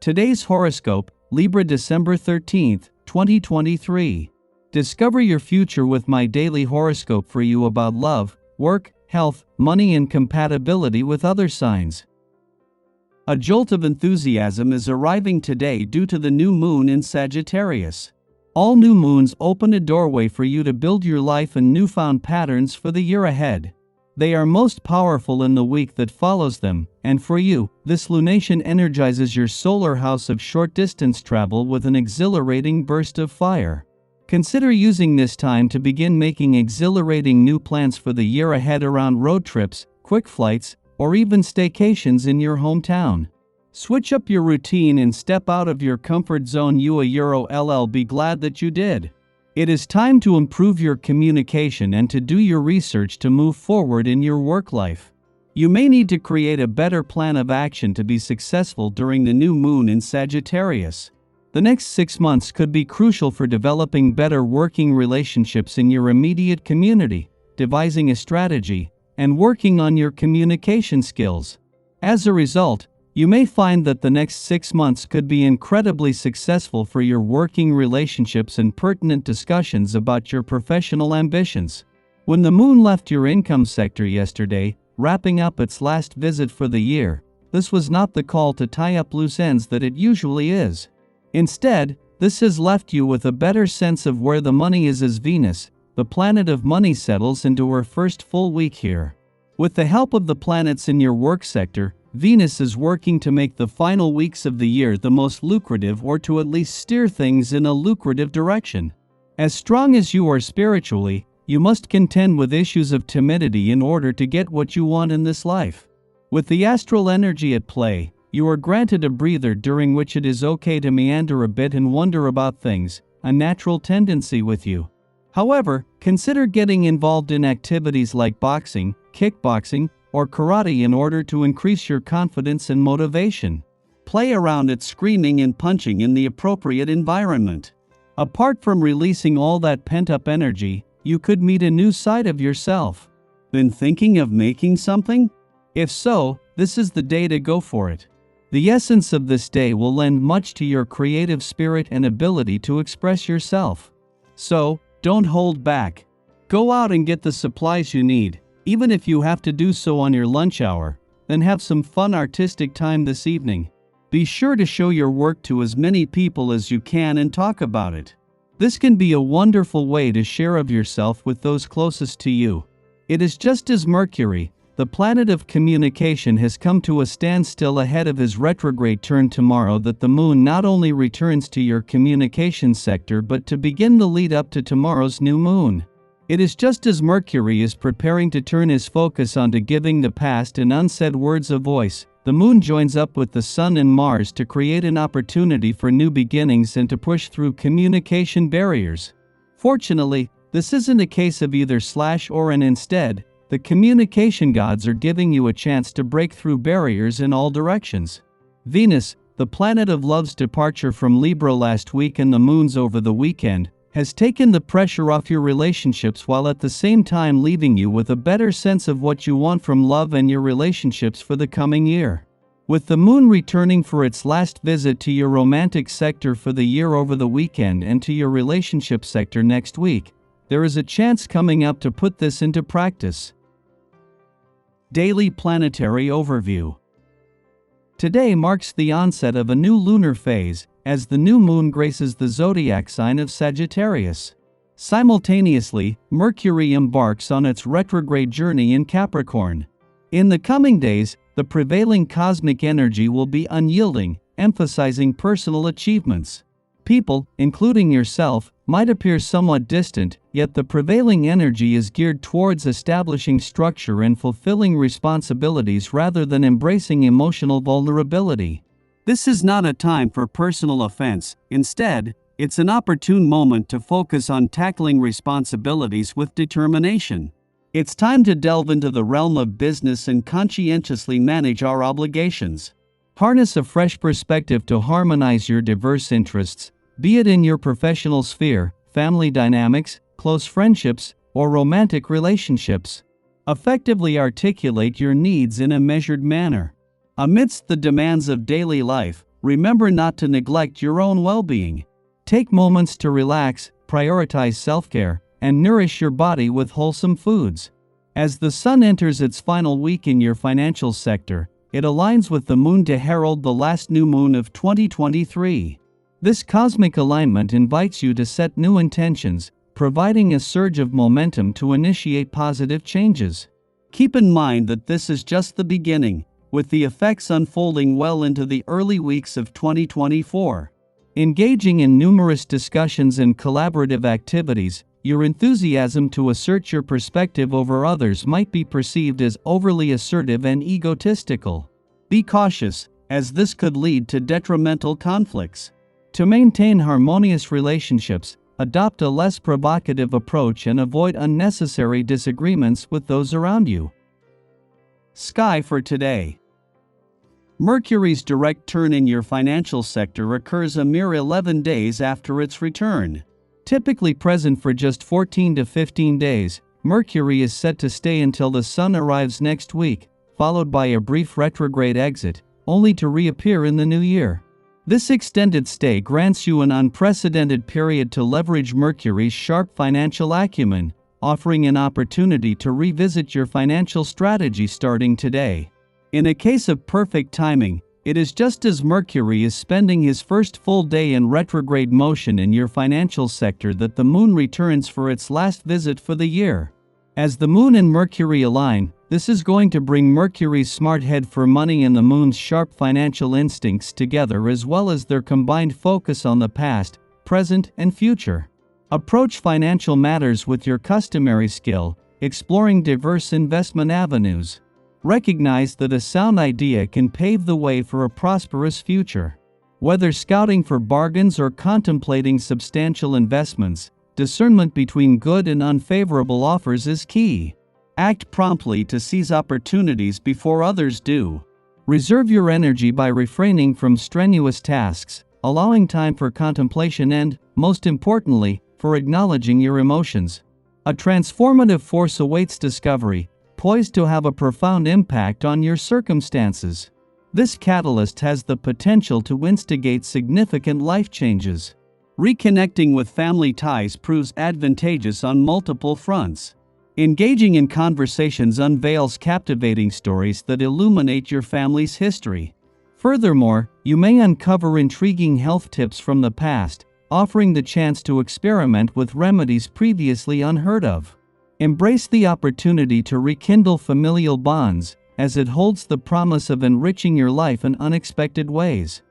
Today's horoscope, Libra December 13th, 2023. Discover your future with my daily horoscope for you about love, work, health, money and compatibility with other signs. A jolt of enthusiasm is arriving today due to the new moon in Sagittarius. All new moons open a doorway for you to build your life and newfound patterns for the year ahead. They are most powerful in the week that follows them, and for you, this lunation energizes your solar house of short-distance travel with an exhilarating burst of fire. Consider using this time to begin making exhilarating new plans for the year ahead around road trips, quick flights, or even staycations in your hometown. Switch up your routine and step out of your comfort zone. Be glad that you did. It is time to improve your communication and to do your research to move forward in your work life. You may need to create a better plan of action to be successful during the new moon in Sagittarius. The next 6 months could be crucial for developing better working relationships in your immediate community, devising a strategy, and working on your communication skills. As a result, you may find that the next 6 months could be incredibly successful for your working relationships and pertinent discussions about your professional ambitions. When the moon left your income sector yesterday, wrapping up its last visit for the year, this was not the call to tie up loose ends that it usually is. Instead, this has left you with a better sense of where the money is as Venus, the planet of money, settles into her first full week here. With the help of the planets in your work sector, Venus is working to make the final weeks of the year the most lucrative, or to at least steer things in a lucrative direction. As strong as you are spiritually, you must contend with issues of timidity in order to get what you want in this life. With the astral energy at play, you are granted a breather during which it is okay to meander a bit and wonder about things, a natural tendency with you. However, consider getting involved in activities like boxing, kickboxing, or karate in order to increase your confidence and motivation. Play around at screaming and punching in the appropriate environment. Apart from releasing all that pent-up energy, you could meet a new side of yourself. Been thinking of making something? If so, this is the day to go for it. The essence of this day will lend much to your creative spirit and ability to express yourself. So, don't hold back. Go out and get the supplies you need, even if you have to do so on your lunch hour, then have some fun artistic time this evening. Be sure to show your work to as many people as you can and talk about it. This can be a wonderful way to share of yourself with those closest to you. It is just as Mercury, the planet of communication, has come to a standstill ahead of his retrograde turn tomorrow, that the moon not only returns to your communication sector but to begin the lead up to tomorrow's new moon. It is just as Mercury is preparing to turn his focus onto giving the past and unsaid words a voice, the moon joins up with the sun and Mars to create an opportunity for new beginnings and to push through communication barriers. Fortunately, this isn't a case of either or, and instead, the communication gods are giving you a chance to break through barriers in all directions. Venus, the planet of love's departure from Libra last week and the moons over the weekend, has taken the pressure off your relationships while at the same time leaving you with a better sense of what you want from love and your relationships for the coming year. With the moon returning for its last visit to your romantic sector for the year over the weekend and to your relationship sector next week, there is a chance coming up to put this into practice. Daily Planetary Overview. Today marks the onset of a new lunar phase, as the new moon graces the zodiac sign of Sagittarius. Simultaneously, Mercury embarks on its retrograde journey in Capricorn. In the coming days, the prevailing cosmic energy will be unyielding, emphasizing personal achievements. People, including yourself, might appear somewhat distant, yet the prevailing energy is geared towards establishing structure and fulfilling responsibilities rather than embracing emotional vulnerability. This is not a time for personal offense. Instead, it's an opportune moment to focus on tackling responsibilities with determination. It's time to delve into the realm of business and conscientiously manage our obligations. Harness a fresh perspective to harmonize your diverse interests, be it in your professional sphere, family dynamics, close friendships, or romantic relationships. Effectively articulate your needs in a measured manner. Amidst the demands of daily life, remember not to neglect your own well-being. Take moments to relax, prioritize self-care, and nourish your body with wholesome foods. As the sun enters its final week in your financial sector, it aligns with the moon to herald the last new moon of 2023. This cosmic alignment invites you to set new intentions, providing a surge of momentum to initiate positive changes. Keep in mind that this is just the beginning, with the effects unfolding well into the early weeks of 2024. Engaging in numerous discussions and collaborative activities, your enthusiasm to assert your perspective over others might be perceived as overly assertive and egotistical. Be cautious, as this could lead to detrimental conflicts. To maintain harmonious relationships, adopt a less provocative approach and avoid unnecessary disagreements with those around you. Sky for today. Mercury's direct turn in your financial sector occurs a mere 11 days after its return. Typically present for just 14 to 15 days, Mercury is set to stay until the Sun arrives next week, followed by a brief retrograde exit, only to reappear in the new year. This extended stay grants you an unprecedented period to leverage Mercury's sharp financial acumen, offering an opportunity to revisit your financial strategy starting today. In a case of perfect timing, it is just as Mercury is spending his first full day in retrograde motion in your financial sector that the Moon returns for its last visit for the year. As the Moon and Mercury align, this is going to bring Mercury's smart head for money and the Moon's sharp financial instincts together, as well as their combined focus on the past, present, and future. Approach financial matters with your customary skill, exploring diverse investment avenues. Recognize that a sound idea can pave the way for a prosperous future. Whether scouting for bargains or contemplating substantial investments, discernment between good and unfavorable offers is key. Act promptly to seize opportunities before others do. Reserve your energy by refraining from strenuous tasks, allowing time for contemplation and, most importantly, for acknowledging your emotions. A transformative force awaits discovery, poised to have a profound impact on your circumstances. This catalyst has the potential to instigate significant life changes. Reconnecting with family ties proves advantageous on multiple fronts. Engaging in conversations unveils captivating stories that illuminate your family's history. Furthermore, you may uncover intriguing health tips from the past, offering the chance to experiment with remedies previously unheard of. Embrace the opportunity to rekindle familial bonds, as it holds the promise of enriching your life in unexpected ways.